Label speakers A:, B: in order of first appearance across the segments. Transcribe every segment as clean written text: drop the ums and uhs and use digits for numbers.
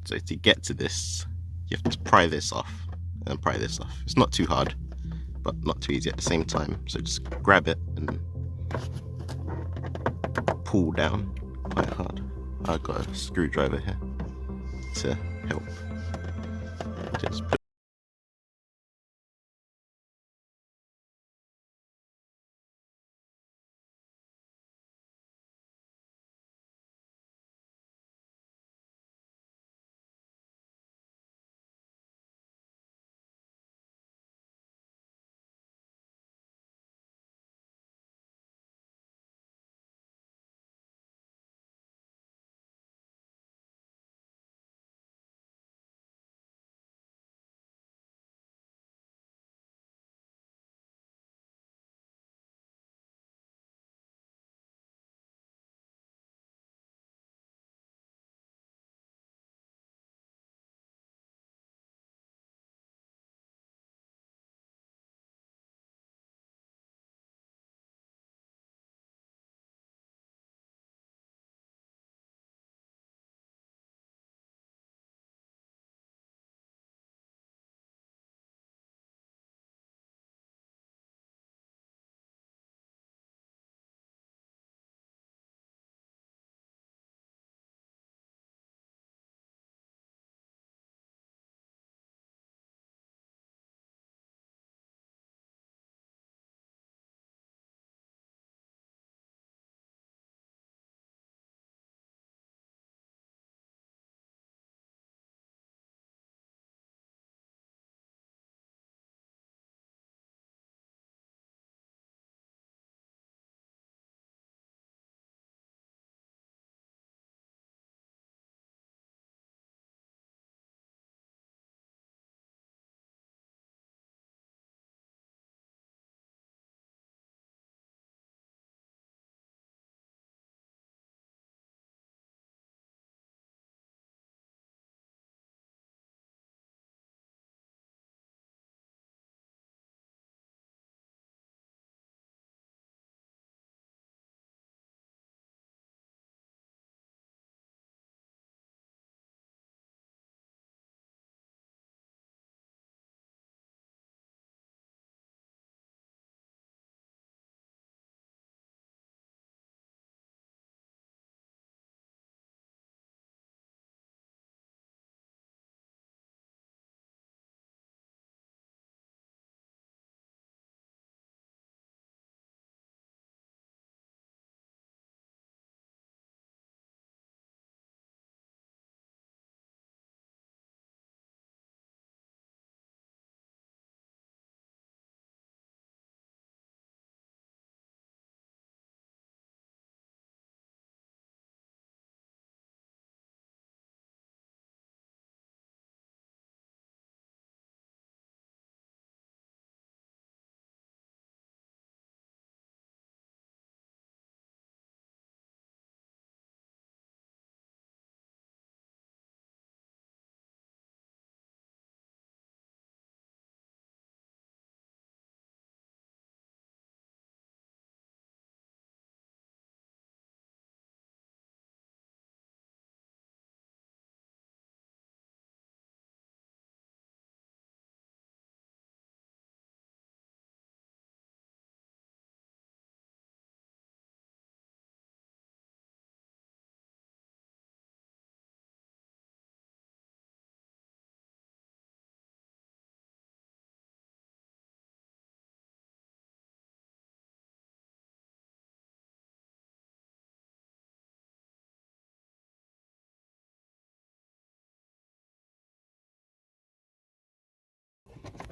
A: So to get to this, you have to pry this off and pry this off. It's not too hard, but not too easy at the same time. So just grab it and pull down quite hard. I've got a screwdriver here to help. Just put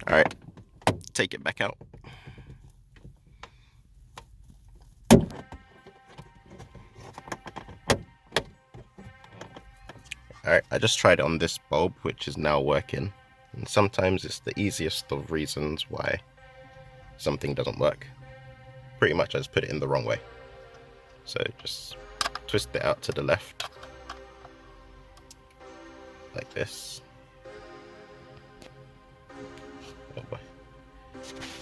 A: Alright, take it back out. Alright, I just tried it on this bulb, which is now working. And sometimes it's the easiest of reasons why something doesn't work. Pretty much I just put it in the wrong way. So just twist it out to the left. Like this. Oh boy.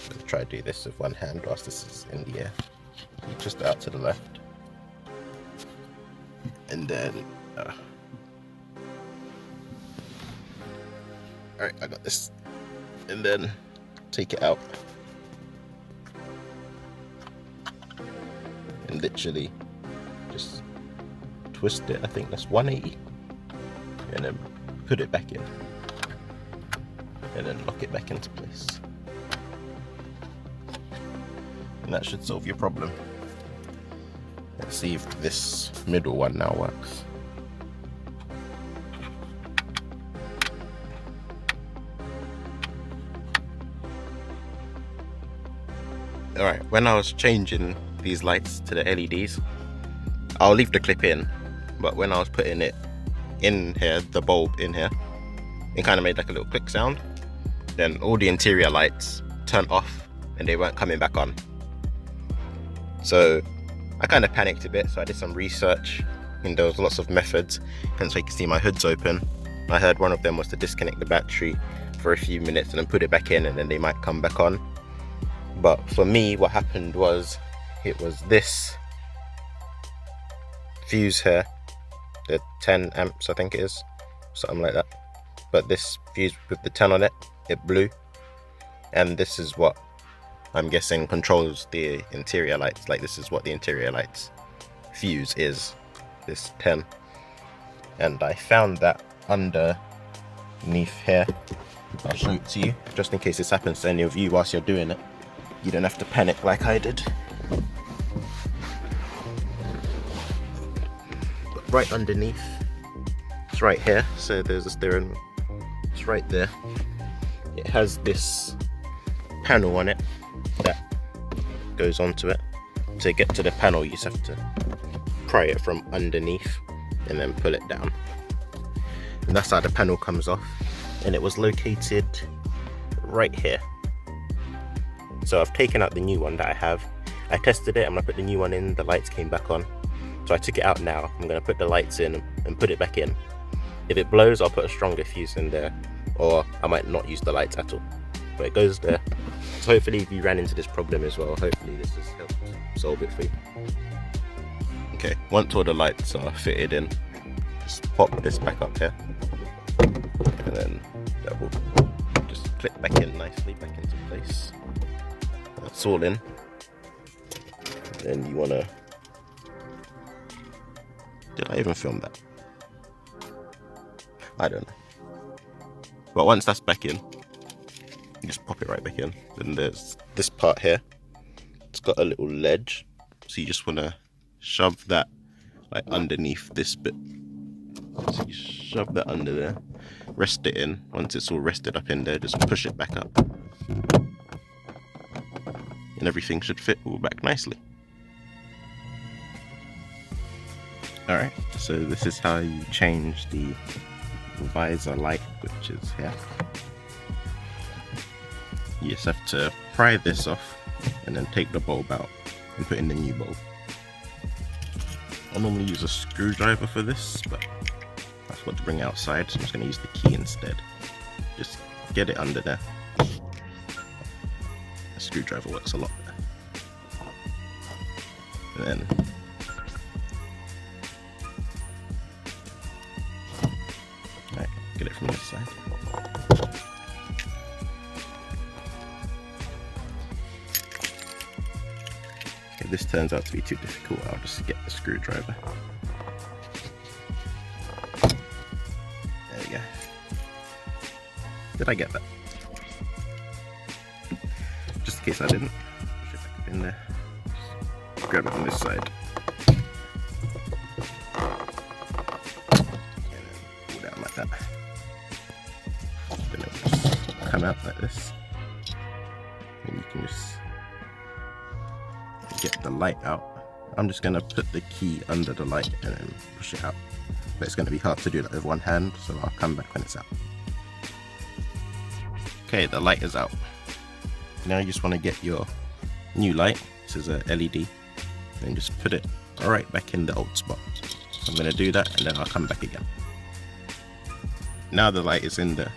A: Let's try to do this with one hand whilst this is in the air. You twist it out to the left. And then Alright, I got this. And then take it out. And literally just twist it. I think that's 180. And then put it back in. And then lock it back into place. And that should solve your problem. Let's see if this middle one now works. Alright, when I was changing these lights to the LEDs, I'll leave the clip in, but when I was putting it in here, the bulb in here, it kind of made like a little click sound. Then all the interior lights turned off and they weren't coming back on. So I kind of panicked a bit, so I did some research and there was lots of methods. And so you can see my hood's open. I heard one of them was to disconnect the battery for a few minutes and then put it back in, and then they might come back on. But for me, what happened was, it was this fuse here, the 10 amps I think it is, something like that. But this fuse with the 10 on it, it blew. And this is what I'm guessing controls the interior lights. Like, this is what the interior lights fuse is, this 10. And I found that underneath here. I'll show it to you, just in case this happens to any of you whilst you're doing it. You don't have to panic like I did. But right underneath, it's right here, so there's a steering wheel. It's right there. It has this panel on it that goes onto it. To get to the panel, you just have to pry it from underneath and then pull it down. And that's how the panel comes off. And it was located right here. So I've taken out the new one that I have. I tested it, I'm gonna put the new one in, the lights came back on. So I took it out now, I'm gonna put the lights in and put it back in. If it blows, I'll put a stronger fuse in there, or I might not use the lights at all. But it goes there. So hopefully if you ran into this problem as well, hopefully this has helped solve it for you. Okay, once all the lights are fitted in, just pop this back up here. And then that will just clip back in nicely, back into place. That's all in. Then you wanna, did I even film that? I don't know. But once that's back in, you just pop it right back in. Then there's this part here. It's got a little ledge. So you just wanna shove that like underneath this bit. So you shove that under there, rest it in. Once it's all rested up in there, just push it back up. And everything should fit all back nicely. Alright, so this is how you change the visor light, which is here. You just have to pry this off and then take the bulb out and put in the new bulb. I normally use a screwdriver for this, but that's what to bring outside, so I'm just going to use the key instead. Just get it under there. A screwdriver works a lot better. And then right, get it from this side. If this turns out to be too difficult, I'll just get the screwdriver. There we go. Did I get that? Just in case I didn't, push it back up in there. Just grab it on this side. And then pull down like that. Then it will just come out like this. And you can just get the light out. I'm just going to put the key under the light and then push it out. But it's going to be hard to do that with one hand, so I'll come back when it's out. Okay, the light is out. Now you just want to get your new light. This is a LED. And just put it right back in the old spot. So I'm going to do that and then I'll come back again. Now the light is in there.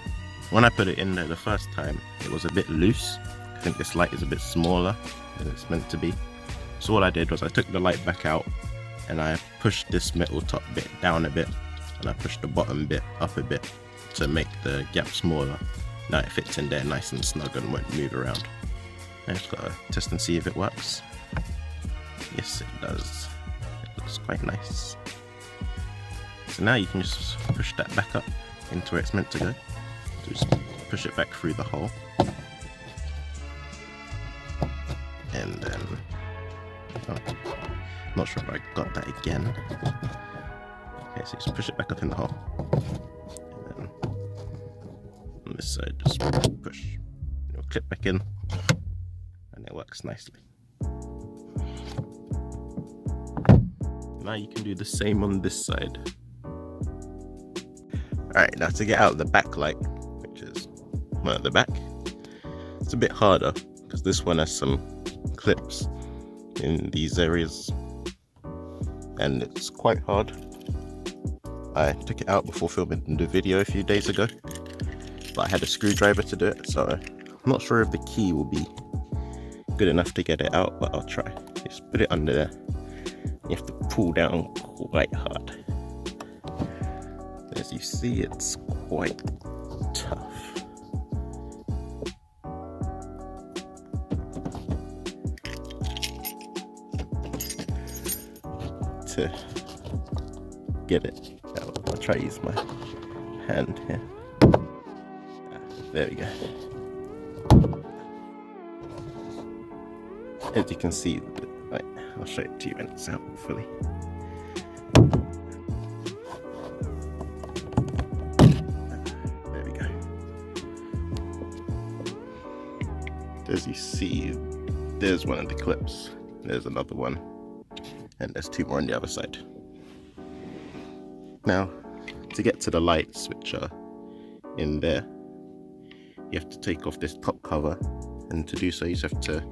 A: When I put it in there the first time, it was a bit loose. I think this light is a bit smaller than it's meant to be. So all I did was I took the light back out and I pushed this metal top bit down a bit and I pushed the bottom bit up a bit to make the gap smaller. Now it fits in there nice and snug and won't move around. I just gotta test and see if it works. Yes, it does. It looks quite nice. So now you can just push that back up into where it's meant to go. So just push it back through the hole. And then, not sure if I got that again. Okay, so just push it back up in the hole. And then on this side, just push. It'll clip back in, and it works nicely. Now you can do the same on this side. Alright, now to get out the backlight, which is one at the back, it's a bit harder because this one has some clips in these areas and it's quite hard. I took it out before filming the video a few days ago, but I had a screwdriver to do it, so I'm not sure if the key will be good enough to get it out, but I'll try. Just put it under there. You have to pull down quite hard. As you see, it's quite tough. To get it out, I'll try to use my hand here. There we go. As you can see, right, I'll show it to you when it's out fully. There we go. As you see, there's one of the clips, there's another one, and there's two more on the other side. Now, to get to the lights, which are in there, you have to take off this top cover, and to do so you just have to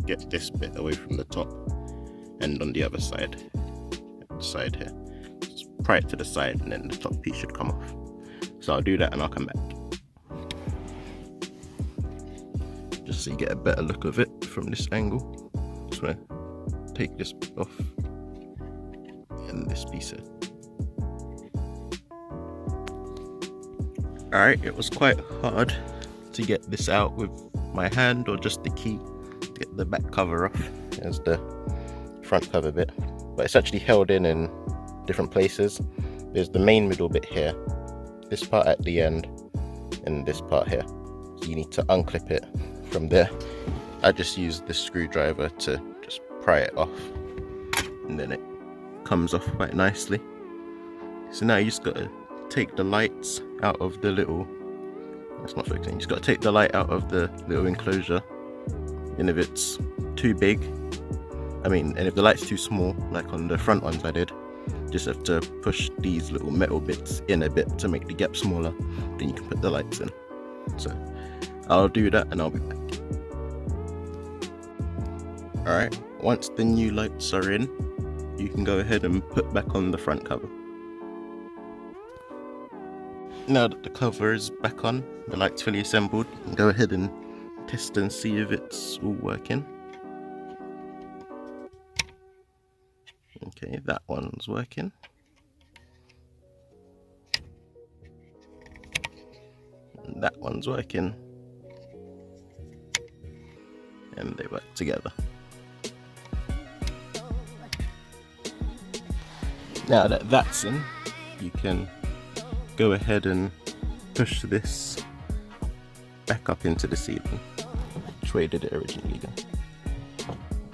A: get this bit away from the top and on the other side, here. Just pry it to the side and then the top piece should come off. So I'll do that and I'll come back. Just so you get a better look of it from this angle. Just want to take this bit off and this piece here. Alright, it was quite hard to get this out with my hand or just the key. Get the back cover off. There's the front cover bit, but it's actually held in different places. There's the main middle bit here, this part at the end, and this part here. So you need to unclip it from there. I just use this screwdriver to just pry it off, and then it comes off quite nicely. So now you just got to take the lights out of the little, that's not focusing, you just got to take the light out of the little enclosure. And if it's too big, and if the light's too small, like on the front ones I did, just have to push these little metal bits in a bit to make the gap smaller, then you can put the lights in. So I'll do that and I'll be back. Alright, once the new lights are in, you can go ahead and put back on the front cover. Now that the cover is back on, the light's fully assembled, you can go ahead and test and see if it's all working. Okay, that one's working. And that one's working. And they work together. Now that that's in, you can go ahead and push this back up into the ceiling, which way did it originally go?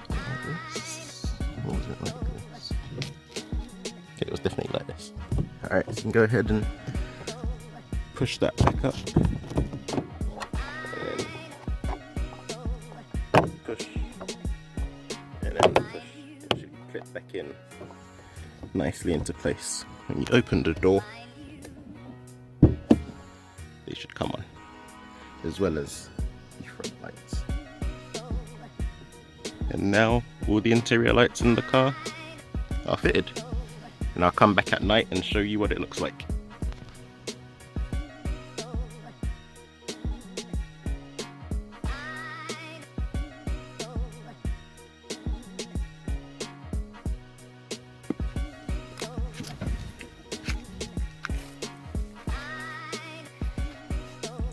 A: Like this? Or was it like this? Okay, it was definitely like this. Alright, so you can go ahead and push that back up. And then push. And then push. It should clip back in nicely into place. When you open the door, they should come on, as well as the front lights. And now all the interior lights in the car are fitted, and I'll come back at night and show you what it looks like.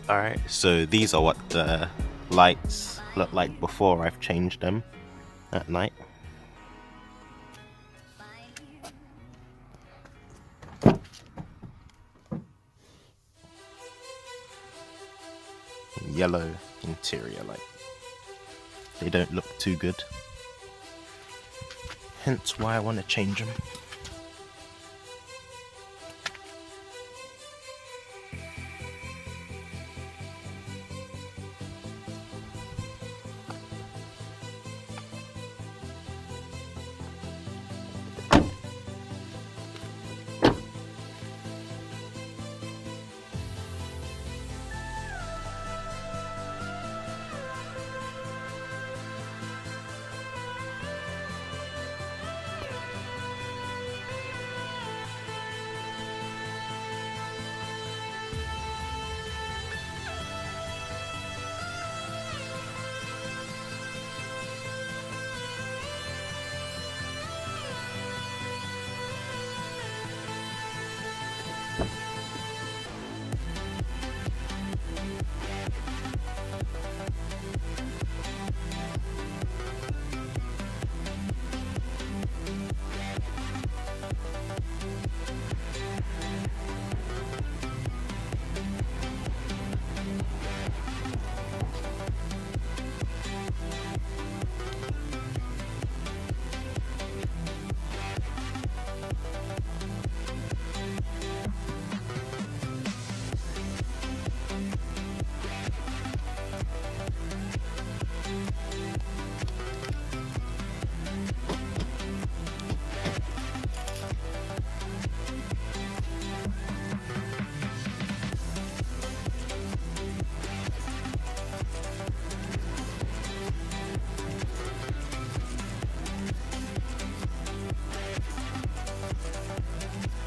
A: Alright, so these are what the lights look like before I've changed them at night. Yellow interior light. They don't look too good, hence why I want to change them.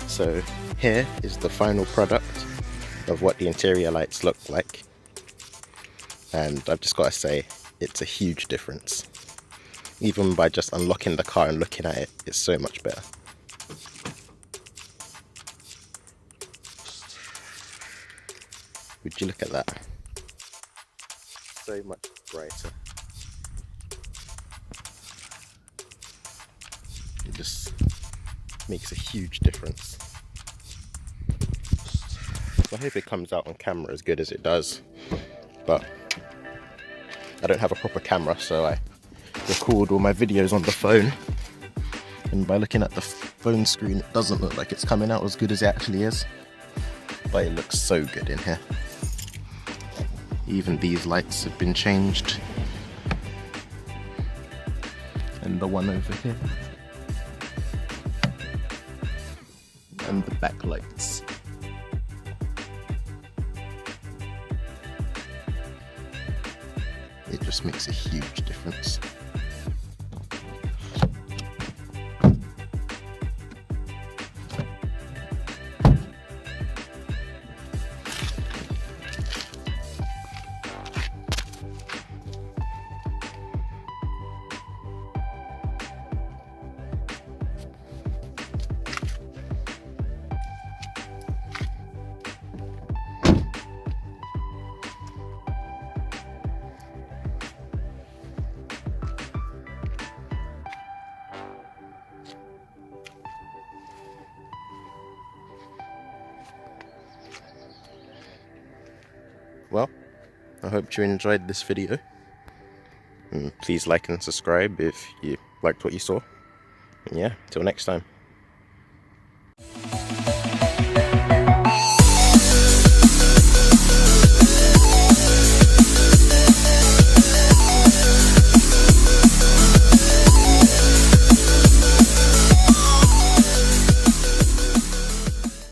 A: So here is the final product of what the interior lights look like, and I've just got to say it's a huge difference. Even by just unlocking the car and looking at it, it's so much better. Would you look at that? So much brighter. It just makes a huge difference. So I hope it comes out on camera as good as it does, but I don't have a proper camera, so I record all my videos on the phone, and by looking at the phone screen it doesn't look like it's coming out as good as it actually is, but it looks so good in here. Even these lights have been changed, and the one over here, and the backlights. It just makes a huge difference. Well, I hope you enjoyed this video, and please like and subscribe if you liked what you saw. And yeah, till next time.